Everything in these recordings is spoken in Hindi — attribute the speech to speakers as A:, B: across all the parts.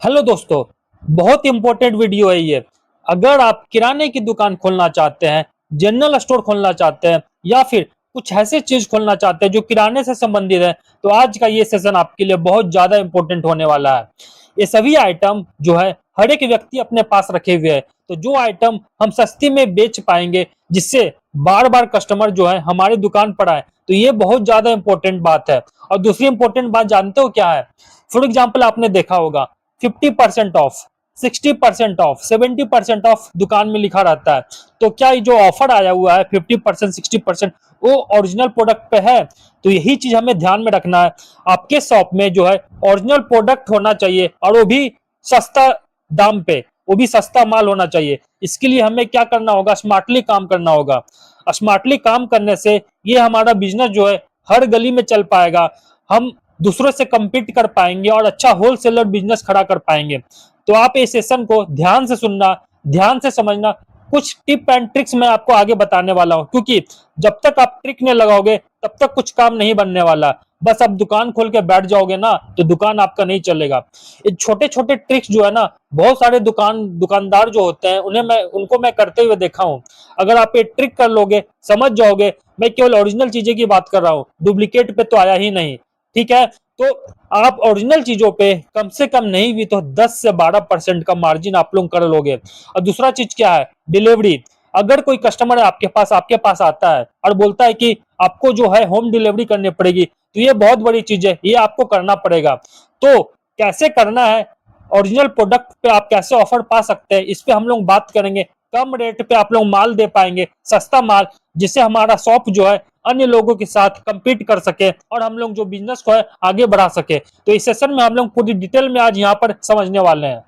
A: हेलो दोस्तों, बहुत इंपॉर्टेंट वीडियो है ये। अगर आप किराने की दुकान खोलना चाहते हैं, जनरल स्टोर खोलना चाहते हैं या फिर कुछ ऐसे चीज खोलना चाहते हैं जो किराने से संबंधित है, तो आज का ये सेशन आपके लिए बहुत ज्यादा इंपॉर्टेंट होने वाला है। ये सभी आइटम जो है हर एक व्यक्ति अपने पास रखे हुए है, तो जो आइटम हम सस्ती में बेच पाएंगे जिससे बार बार कस्टमर जो है हमारी दुकान पर आए, तो ये बहुत ज्यादा इंपॉर्टेंट बात है। और दूसरी इंपॉर्टेंट बात जानते हो क्या है? फॉर एग्जाम्पल आपने देखा होगा 50% ऑफ, 60% ऑफ, 70% ऑफ दुकान में लिखा रहता है। तो क्या ये जो ऑफर आया हुआ है 50%, 60%, वो ओरिजिनल प्रोडक्ट पे है? तो यही चीज हमें ध्यान में रखना है। आपके शॉप में जो है ओरिजिनल प्रोडक्ट होना चाहिए और वो भी सस्ता दाम पे, वो भी सस्ता माल होना चाहिए। इसके लिए हमें क्या करना होगा? स्मार्टली काम करना होगा। स्मार्टली काम करने से ये हमारा बिजनेस जो है हर गली में चल पाएगा। हम दूसरों से compete कर पाएंगे और अच्छा होलसेलर बिजनेस खड़ा कर पाएंगे। तो आप इस सेशन को ध्यान से सुनना, ध्यान से समझना। कुछ टिप एंड ट्रिक्स मैं आपको आगे बताने वाला हूं, क्योंकि जब तक आप ट्रिक नहीं लगाओगे तब तक कुछ काम नहीं बनने वाला। बस आप दुकान खोल के बैठ जाओगे ना, तो दुकान आपका नहीं चलेगा। ये छोटे छोटे ट्रिक्स जो है ना, बहुत सारे दुकानदार जो होते हैं उनको मैं करते हुए देखा हूं। अगर आप ये ट्रिक कर लोगे, समझ जाओगे, मैं केवल ओरिजिनल चीजें की बात कर रहा हूँ, डुप्लीकेट पे तो आया ही नहीं। ठीक है, तो आप ओरिजिनल चीजों पे कम से कम नहीं भी तो 10 से 12% का मार्जिन आप लोग कर लोगे। और दूसरा चीज क्या है? डिलीवरी। अगर कोई कस्टमर है आपके पास आता है और बोलता है कि आपको जो है होम डिलीवरी करनी पड़ेगी, तो ये बहुत बड़ी चीज है, ये आपको करना पड़ेगा। तो कैसे करना है, ओरिजिनल प्रोडक्ट पे आप कैसे ऑफर पा सकते हैं, इस पे हम लोग बात करेंगे। कम रेट पे आप लोग माल दे पाएंगे, सस्ता माल, जिससे हमारा शॉप जो है अन्य लोगों के साथ compete कर सके और हम लोग जो बिजनेस को है आगे बढ़ा सके। तो इस सेशन में हम लोग पूरी डिटेल में आज यहाँ पर समझने वाले हैं।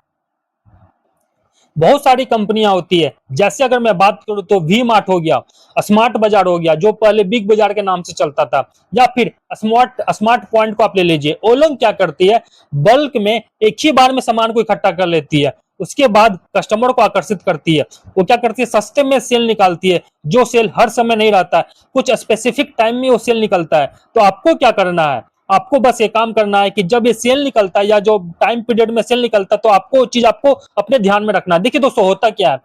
A: बहुत सारी कंपनियां होती है, जैसे अगर मैं बात करूं तो वी मार्ट हो गया, स्मार्ट बाजार हो गया जो पहले बिग बाजार के नाम से चलता था, या फिर स्मार्ट स्मार्ट पॉइंट को आप ले लीजिए। वो लोग क्या करती है, बल्क में एक ही बार में सामान को इकट्ठा कर लेती है, उसके बाद कस्टमर को आकर्षित करती है। वो क्या करती है, सस्ते में सेल निकालती है, जो सेल हर समय नहीं रहता है, कुछ स्पेसिफिक टाइम में वो सेल निकलता है। तो आपको क्या करना है, आपको बस ये काम करना है कि जब ये सेल निकलता है या जो टाइम पीरियड में सेल निकलता है, तो आपको चीज आपको अपने ध्यान में रखना है। देखिए दोस्तों, होता क्या है,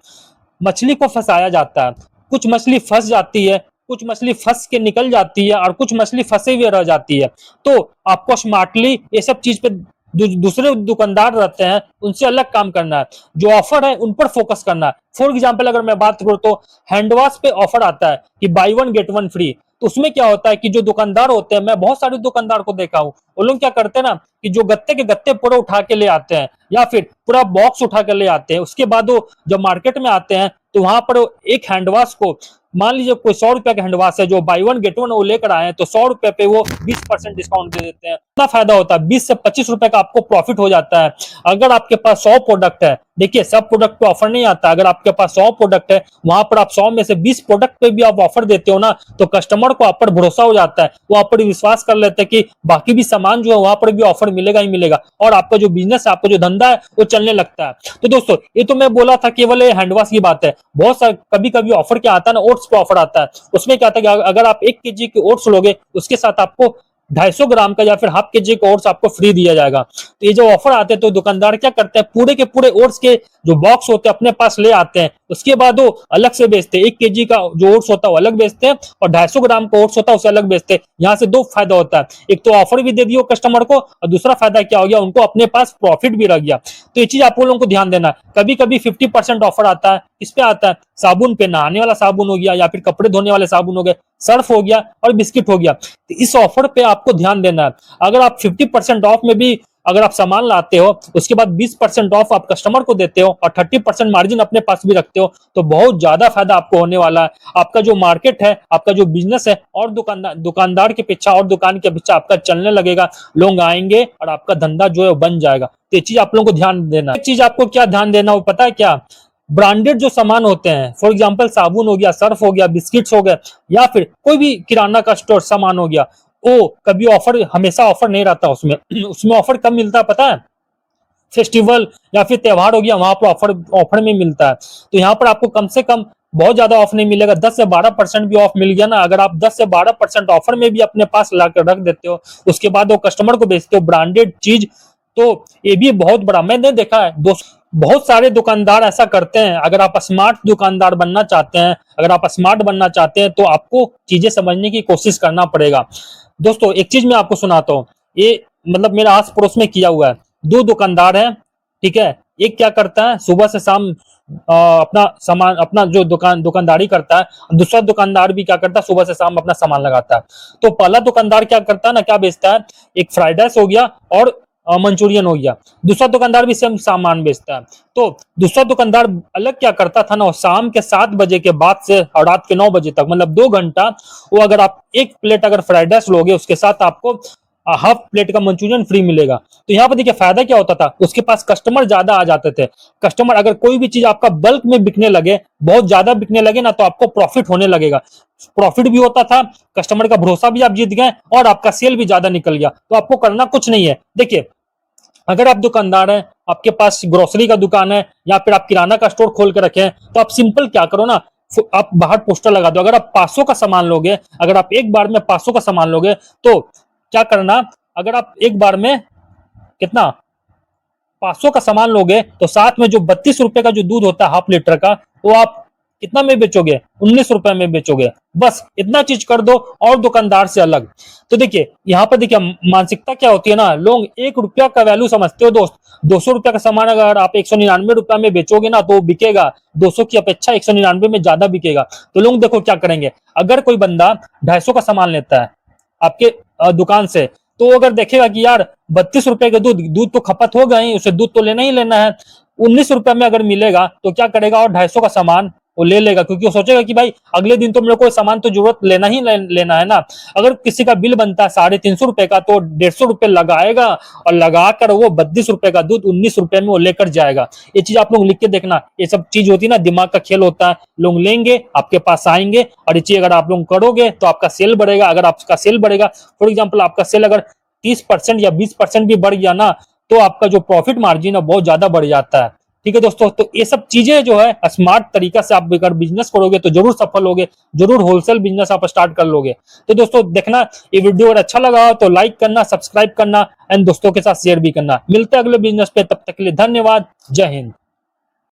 A: मछली को फंसाया जाता है, कुछ मछली फंस जाती है, कुछ मछली फंस के निकल जाती है और कुछ मछली फंसे हुए रह जाती है। तो आपको स्मार्टली ये सब चीज पे दूसरे दुकानदार रहते हैं उनसे अलग काम करना है, जो ऑफर है उन पर फोकस करना है। फॉर एग्जाम्पल अगर मैं बात करूं तो हैंड वॉश पे ऑफर आता है कि by one get one free. तो उसमें क्या होता है कि जो दुकानदार होते हैं, मैं बहुत सारे दुकानदार को देखा हूं, वो लोग क्या करते हैं ना कि जो गत्ते के गत्ते पूरा उठा के ले आते हैं या फिर पूरा बॉक्स उठा के ले आते हैं, उसके बाद वो जब मार्केट में आते हैं तो वहां पर एक हैंड वॉश को, मान लीजिए कोई 100 रुपए का हैंड वॉश है जो बाई वन गेट वन वो लेकर आए हैं, तो 100 रुपए पे वो 20% डिस्काउंट दे देते हैं। कितना फायदा होता है, 20 से 25 रुपए का आपको प्रॉफिट हो जाता है। अगर आपके पास 100 प्रोडक्ट है, देखिए सब प्रोडक्ट पे ऑफर नहीं आता, अगर आपके पास 100 प्रोडक्ट है, वहां पर आप 100 में से 20 प्रोडक्ट पे भी आप ऑफर देते हो ना, तो कस्टमर को आप पर भरोसा हो जाता है, वो आप पर विश्वास कर लेते हैं कि बाकी भी सामान जो है वहां पर भी ऑफर मिलेगा ही मिलेगा, और आपका जो बिजनेस है, आपका जो धंधा है वो चलने लगता है। तो दोस्तों, ये तो मैं बोला था केवल ये हैंड वॉश की बात है। बहुत सारे कभी कभी ऑफर क्या आता है ना, ओट्स पे ऑफर आता है। उसमें क्या आता है कि अगर आप 1 kg के ओट्स लोगे, उसके साथ आपको 250 ग्राम का या फिर हाफ kg का ओट्स आपको फ्री दिया जाएगा। तो ये जो ऑफर आते हैं तो दुकानदार क्या करते हैं, पूरे के पूरे ओट्स के जो बॉक्स होते हैं अपने पास ले आते हैं, उसके बाद वो अलग से बेचते हैं। 1 kg का जो ओट्स होता है वो अलग बेचते हैं और 250 ग्राम का ओट्स होता है उसे अलग बेचते हैं। यहाँ से दो फायदा होता है, एक तो ऑफर भी दे दियो कस्टमर को, और दूसरा फायदा क्या हो गया, उनको अपने पास प्रॉफिट भी रह गया। तो ये चीज आप लोगों को ध्यान देना है। कभी कभी 50% ऑफर आता है, किस पे आता है, साबुन पे, नहाने वाला साबुन हो गया या फिर कपड़े धोने वाले साबुन हो गए, सर्फ हो गया और बिस्किट हो गया। तो इस ऑफर पे आपको ध्यान देना है। अगर आप 50% ऑफ में भी अगर आप सामान लाते हो, उसके बाद 20% ऑफ आप कस्टमर को देते हो और 30% मार्जिन अपने पास भी रखते हो, तो बहुत ज्यादा फायदा आपको होने वाला है। आपका जो मार्केट है, आपका जो बिजनेस है, और दुकानदार के पीछे और दुकान के पीछे आपका चलने लगेगा, लोग आएंगे और आपका धंधा जो है बन जाएगा। तो ये चीज आप लोगों को ध्यान देना है। एक चीज आपको क्या ध्यान देना, वो पता है क्या, ब्रांडेड जो सामान होते हैं, फॉर एग्जांपल साबुन हो गया, सर्फ हो गया, बिस्किट्स हो गए, या फिर कोई भी किराना का स्टोर सामान हो गया, वो कभी ऑफर, हमेशा ऑफर नहीं रहता उसमें। उसमें ऑफर कब मिलता है पता है, फेस्टिवल या फिर त्योहार हो गया, वहां पर ऑफर ऑफर में मिलता है। तो यहाँ पर आपको कम से कम बहुत ज्यादा ऑफ नहीं मिलेगा, 10 से 12% भी ऑफ मिल गया ना, अगर आप 10 से 12% ऑफर में भी अपने पास ला कर रख देते हो, उसके बाद वो कस्टमर को बेचते हो ब्रांडेड चीज, तो ये भी बहुत बड़ा मैंने देखा है दोस्त, बहुत सारे दुकानदार ऐसा करते हैं। अगर आप स्मार्ट दुकानदार बनना चाहते हैं, अगर आप स्मार्ट बनना चाहते हैं तो आपको चीजें समझने की कोशिश करना पड़ेगा। दोस्तों एक चीज मैं आपको सुनाता हूँ, ये मतलब मेरा आस पड़ोस में किया हुआ है। दो दुकानदार हैं, ठीक है। एक क्या करता है, सुबह से शाम अपना सामान, अपना जो दुकानदारी करता है। दूसरा दुकानदार भी क्या करता है, सुबह से शाम अपना सामान लगाता है। तो पहला दुकानदार क्या करता है ना, क्या बेचता है, एक फ्राइड राइस हो गया और मंचूरियन हो गया। दूसरा दुकानदार भी सेम सामान बेचता है। तो दूसरा दुकानदार अलग क्या करता था ना, शाम के 7 बजे के बाद से और रात के 9 बजे तक, मतलब 2 घंटा, वो अगर आप एक प्लेट अगर फ्राइड राइस लोगे, उसके साथ आपको हाफ प्लेट का मंचूरियन फ्री मिलेगा। तो यहाँ पर देखिए फायदा क्या होता था, उसके पास कस्टमर ज्यादा आ जाते थे। कस्टमर, अगर कोई भी चीज आपका बल्क में बिकने लगे, बहुत ज्यादा बिकने लगे ना, तो आपको प्रॉफिट होने लगेगा। प्रॉफिट भी होता था, कस्टमर का भरोसा भी आप जीत गए और आपका सेल भी ज्यादा निकल गया। तो आपको करना कुछ नहीं है। देखिए अगर आप दुकानदार हैं, आपके पास ग्रोसरी का दुकान है या फिर आप किराना का स्टोर खोल के रखे हैं, तो आप सिंपल क्या करो ना, आप बाहर पोस्टर लगा दो। अगर आप 500 का सामान लोगे, अगर आप एक बार में 500 का सामान लोगे, तो क्या करना, अगर आप एक बार में कितना 500 का सामान लोगे, तो साथ में जो 32 रुपए का जो दूध होता है हाफ लीटर का, वो आप कितना में बेचोगे, 19 रुपए में बेचोगे। बस इतना चीज कर दो और दुकानदार से अलग। तो देखिए यहाँ पर देखिए मानसिकता क्या होती है ना, लोग 1 रुपया का वैल्यू समझते हो दोस्त। 200 रुपया का सामान अगर आप 199 रुपया में बेचोगे ना, तो बिकेगा 200 की अपेक्षा 199 में ज्यादा बिकेगा। तो लोग देखो क्या करेंगे, अगर कोई बंदा 250 का सामान लेता है आपके दुकान से, तो अगर देखेगा कि यार 32 रुपए के दूध दूध तो खपत हो गई, उसे दूध तो लेना ही लेना है, 19 रुपए में अगर मिलेगा तो क्या करेगा, और 250 का सामान वो ले लेगा। क्योंकि वो सोचेगा कि भाई अगले दिन तो मेरे को सामान तो जरूरत लेना ही लेना है ना। अगर किसी का बिल बनता है 350 रुपए का, तो 150 रुपए लगाएगा और लगाकर वो 32 रुपए का दूध 19 रुपए में वो लेकर जाएगा। ये चीज आप लोग लिख के देखना। ये सब चीज होती है ना, दिमाग का खेल होता है। लोग लेंगे, आपके पास आएंगे, और ये चीज अगर आप लोग करोगे तो आपका सेल बढ़ेगा। अगर आपका सेल बढ़ेगा, फॉर एग्जाम्पल आपका सेल अगर 30% या 20% भी बढ़ गया ना, तो आपका जो प्रॉफिट मार्जिन है बहुत ज्यादा बढ़ जाता है। ठीक है दोस्तों, तो ये सब चीजें जो है स्मार्ट तरीका से आप अगर बिजनेस करोगे तो जरूर सफल होगे, जरूर होलसेल बिजनेस आप स्टार्ट कर लोगे। तो दोस्तों देखना, ये वीडियो अगर अच्छा लगा हो तो लाइक करना, सब्सक्राइब करना एंड दोस्तों के साथ शेयर भी करना। मिलते हैं अगले बिजनेस पे, तब तक के लिए धन्यवाद। जय हिंद।